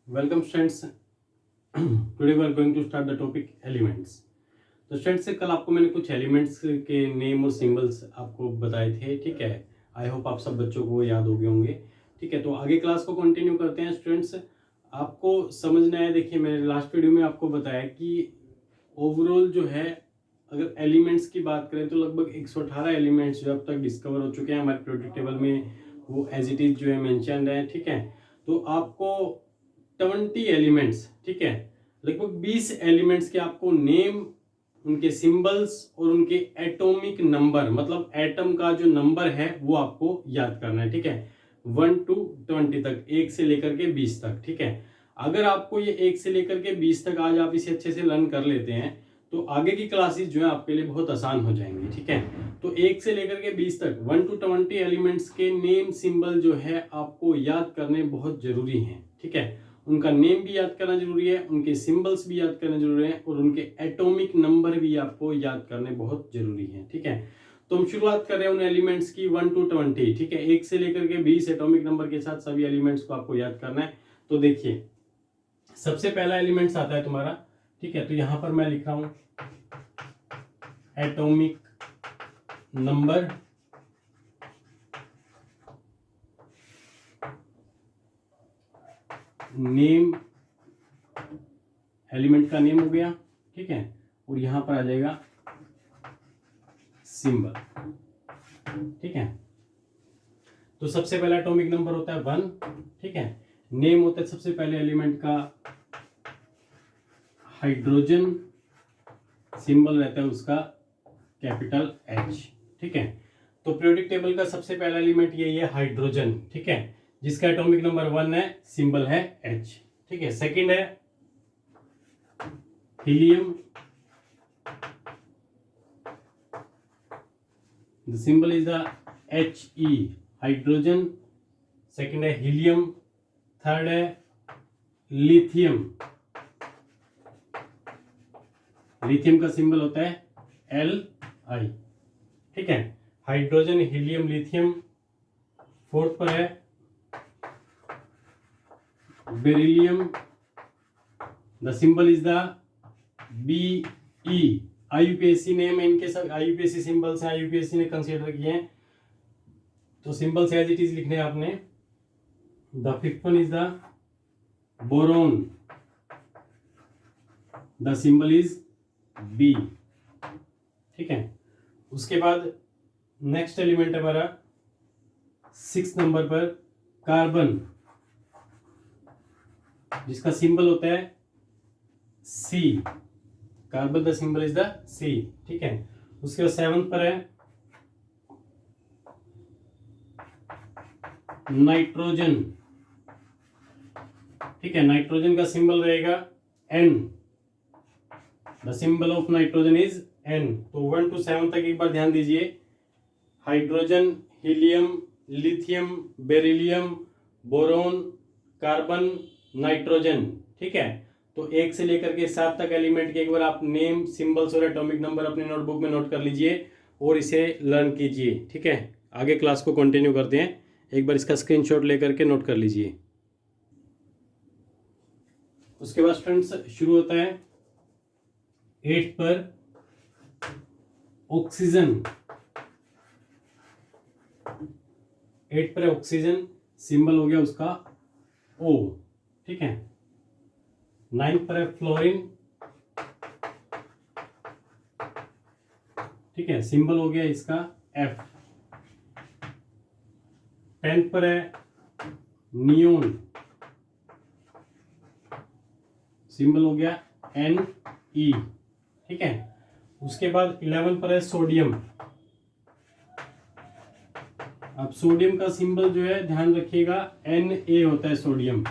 Welcome students. Today we are going to start the topic elements. तो students से कल आपको मैंने कुछ एलिमेंट्स के नेम और सिंबल्स आपको बताए थे, ठीक है। आई होप आप सब बच्चों को याद हो गए होंगे, ठीक है। तो आगे क्लास को कंटिन्यू करते हैं स्टूडेंट्स। आपको समझना है, देखिए मैंने लास्ट वीडियो में आपको बताया कि ओवरऑल जो है अगर एलिमेंट्स की बात करें तो लगभग 118 एलिमेंट्स जो अब तक डिस्कवर हो चुके हैं हमारे पीरियोडिक टेबल में, वो एज इट इज जो है मेंशन्ड है, ठीक है। तो आपको 20 एलिमेंट्स, ठीक है, लगभग 20 एलिमेंट्स के आपको नेम, उनके सिंबल्स और उनके एटॉमिक नंबर, मतलब एटम का जो नंबर है वो आपको याद करना है, ठीक है। 1 to 20 तक, 1 से लेकर के 20 तक, ठीक है। अगर आपको ये 1 से लेकर के 20 तक आज आप इसे अच्छे से लर्न कर लेते हैं तो आगे की क्लासेस जो है आपके लिए बहुत आसान हो जाएंगी, ठीक है। तो 1 से लेकर के 20 तक 1 to 20 एलिमेंट्स के नेम सिंबल जो है आपको याद करने बहुत जरूरी हैं, ठीक है। उनका नेम भी याद करना जरूरी है, उनके सिंबल्स भी याद करना जरूरी है और उनके एटॉमिक नंबर भी आपको याद करने बहुत जरूरी है, ठीक है। तो हम शुरुआत कर रहे हैं उन एलिमेंट्स की 1 to 20, ठीक है। 1 से लेकर के 20 एटॉमिक नंबर के साथ सभी एलिमेंट्स को आपको याद करना है। तो देखिए सबसे पहला एलिमेंट्स आता है तुम्हारा, ठीक है। तो यहां पर मैं लिख रहा हूं एटॉमिक नंबर, नेम, एलिमेंट का नेम हो गया, ठीक है। और यहां पर आ जाएगा सिंबल, ठीक है। तो सबसे पहला एटॉमिक नंबर होता है 1, ठीक है। नेम होता है सबसे पहले एलिमेंट का हाइड्रोजन, सिंबल रहता है उसका कैपिटल H, ठीक है। तो पीरियोडिक टेबल का सबसे पहला एलिमेंट यही है हाइड्रोजन, ठीक है, जिसका एटॉमिक नंबर 1 है, सिंबल है H, ठीक है। सेकंड है helium, the symbol is the He, hydrogen. Second है हीलियम। थर्ड है लिथियम, लिथियम का सिंबल होता है Li, ठीक है। Hydrogen, helium, lithium. फोर्थ पर है beryllium, the symbol is the Be। IUPAC name है इनके, सब IUPAC सिंबल्स हैं, IUPAC ने कंसीडर किए हैं, तो सिंबल्स एज इट इज लिखने हैं आपने। The fifth one is the boron, the symbol is B, ठीक है। उसके बाद नेक्स्ट एलिमेंट है हमारा 6 नंबर पर कार्बन, जिसका सिंबल होता है C, carbon the symbol is the C, ठीक है। उसके बाद 7 पर है नाइट्रोजन, ठीक है। नाइट्रोजन का सिंबल रहेगा N, the symbol of nitrogen is N। तो 1 to 7 तक एक बार ध्यान दीजिए, hydrogen, helium, lithium, beryllium, boron, carbon, nitrogen, ठीक है। तो 1 से लेकर के 7 तक एलिमेंट के एक बार आप नेम, सिंबल्स और एटॉमिक नंबर अपने नोटबुक में नोट कर लीजिए और इसे लर्न कीजिए, ठीक है। आगे क्लास को कंटिन्यू करते हैं, एक बार इसका स्क्रीनशॉट लेकर के नोट कर लीजिए। उसके बाद स्टूडेंट्स शुरू होता है 8 पर ऑक्सीजन, 8 पर ऑक्सीजन, सिंबल हो गया उसका O, ठीक है। 9 पर है फ्लोरीन, ठीक है, सिंबल हो गया इसका F। 10 पर है नियोन, सिंबल हो गया Ne, ठीक है। उसके बाद 11 पर है सोडियम। अब सोडियम का सिंबल जो है ध्यान रखिएगा Na होता है सोडियम,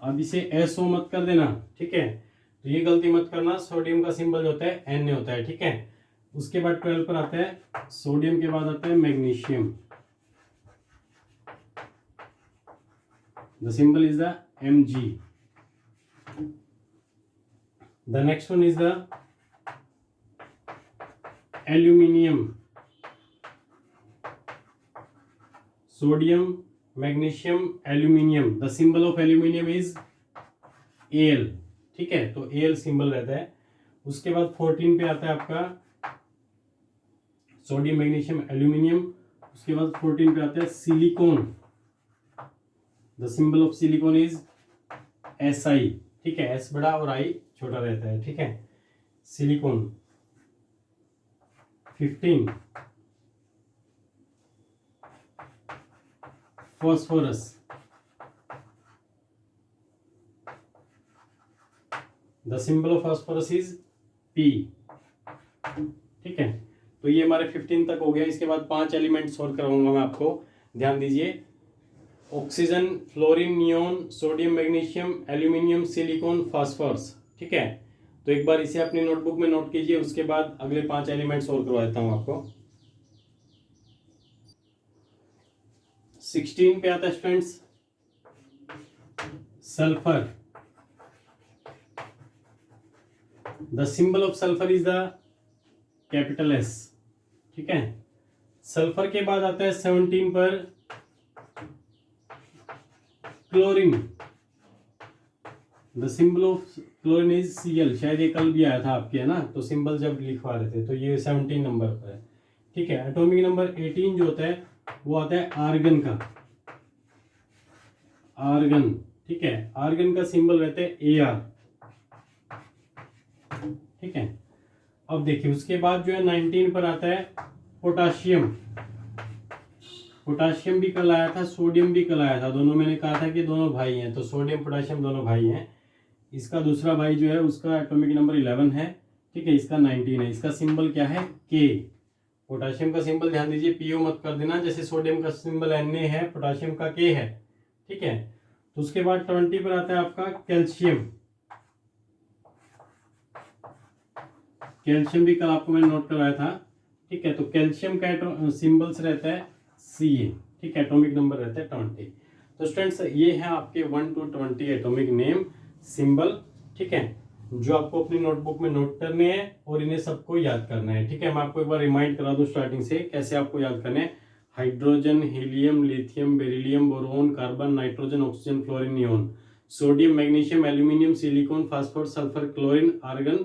अब इसे SO मत कर देना, ठीक है। तो ये गलती मत करना, सोडियम का सिंबल जो होता है Na होता है, ठीक है। उसके बाद 12 पर आता है सोडियम के बाद आता है magnesium, the symbol is the Mg। The next one is the aluminium, sodium, magnesium, aluminium. The symbol of aluminium is Al, ठीक है, तो Al सिंबल रहता है। उसके बाद 14 पे आता है आपका सोडियम मैग्नीशियम एल्यूमिनियम। उसके बाद 14 पे आता है silicon. The symbol of silicon is Si, ठीक है, S बड़ा और I छोटा रहता है, ठीक है, silicon. 15 phosphorus. The symbol of phosphorus is P, ठीक है। तो ये हमारे 15 तक हो गया। इसके बाद 5 एलिमेंट्स और कराऊंगा मैं आपको, ध्यान दीजिए। Oxygen, fluorine, neon, sodium magnesium, aluminium, silicon, phosphorus, ठीक है। तो एक बार इसे अपनी नोटबुक में नोट कीजिए, उसके बाद अगले 5 एलिमेंट्स और करवा देता हूं आपको। 16 पे आता है students sulphur. The symbol of sulphur is the capital S, ठीक है। सल्फर के बाद आता है 17 पर chlorine. The symbol of chlorine is Cl। शायद ये कल भी आया था आपके, है ना, तो सिंबल जब लिखवा रहे थे, तो ये 17 नंबर पर है, ठीक है। एटॉमिक नंबर 18 जो होता है वो आता है आर्गन का, आर्गन, ठीक है। आर्गन का सिंबल रहता है Ar, ठीक है। अब देखिए उसके बाद जो है 19 पर आता है पोटाशियम। पोटाशियम भी कल आया था, सोडियम भी कल आया था, दोनों मैंने कहा था कि दोनों भाई हैं, तो सोडियम पोटाशियम दोनों भाई हैं। इसका दूसरा भाई जो है उसका एटॉमिक नंबर 11 है, ठीक है, इसका 19 है। इसका सिंबल क्या है? के। पोटाशियम का सिंबल ध्यान दीजिए, पीओ मत कर देना, जैसे सोडियम का सिंबल Na है, पोटाशियम का के है, ठीक है। तो उसके बाद 20 पर आता है आपका कैल्शियम। कैल्शियम भी कल आपको मैंने नोट करवाया था, ठीक है। तो कैल्शियम का सिंबल्स रहता है Ca, ठीक है, एटॉमिक नंबर रहता है 20। तो स्टूडेंट्स ये है आपके 1 to 20 एटॉमिक नेम सिंबल, ठीक है, जो आपको अपनी नोटबुक में नोट करने हैं और इन्हें सबको याद करना है, ठीक है। मैं आपको एक बार रिमाइंड करा दूं स्टार्टिंग से कैसे आपको याद करने हैं। Hydrogen, helium, lithium, beryllium, boron, carbon, nitrogen, oxygen, fluorine, neon, sodium, magnesium, aluminium, silicon, phosphorus, sulphur, chlorine, argon,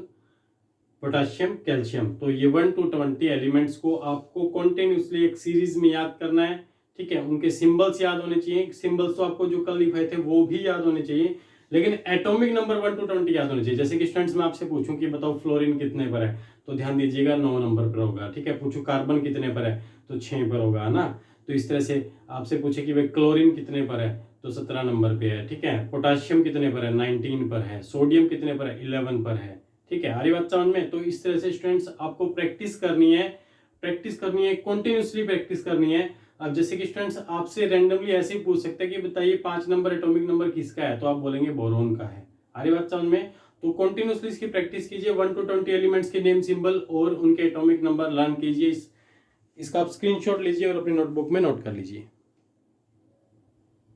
potassium, calcium. तो ये 1 to 20 एलिमेंट्स को आपको कॉन्टिन्यूसली एक सीरीज में याद करना है, ठीक है। उनके सिंबल्स याद होने चाहिए, सिंबल्स तो आपको जो कल लिखाए थे वो भी याद होने चाहिए, लेकिन एटॉमिक नंबर 1 to 20 याद होने चाहिए। जैसे कि स्टूडेंट्स मैं आपसे पूछूं कि बताओ फ्लोरीन कितने पर है, तो ध्यान दीजिएगा 9 नंबर पर होगा, ठीक है। पूछूं कार्बन कितने पर है, तो 6 पर होगा, है ना। तो इस तरह से आपसे पूछे कि भाई क्लोरीन कितने पर है, तो 17 नंबर पे है, ठीक है। पोटाशियम कितने पर है, 19 पर है। सोडियम कितने पर है, 11 पर है, ठीक है। हरी बात समझ में। तो इस तरह से स्टूडेंट्स आपको प्रैक्टिस करनी है, कंटिन्यूसली प्रैक्टिस करनी है। अब जैसे कि स्टूडेंट्स आपसे रैंडमली ऐसे ही पूछ सकते हैं कि बताइए 5 नंबर एटॉमिक नंबर किसका है, तो आप बोलेंगे बोरोन का है। हरी बात समझ में। तो कंटिन्यूसली इसकी प्रैक्टिस कीजिए, 1 to 20 एलिमेंट्स के नेम सिंबल और उनके एटॉमिक नंबर लर्न कीजिए। इसका आप स्क्रीनशॉट लीजिए और अपनी नोटबुक में नोट कर लीजिए।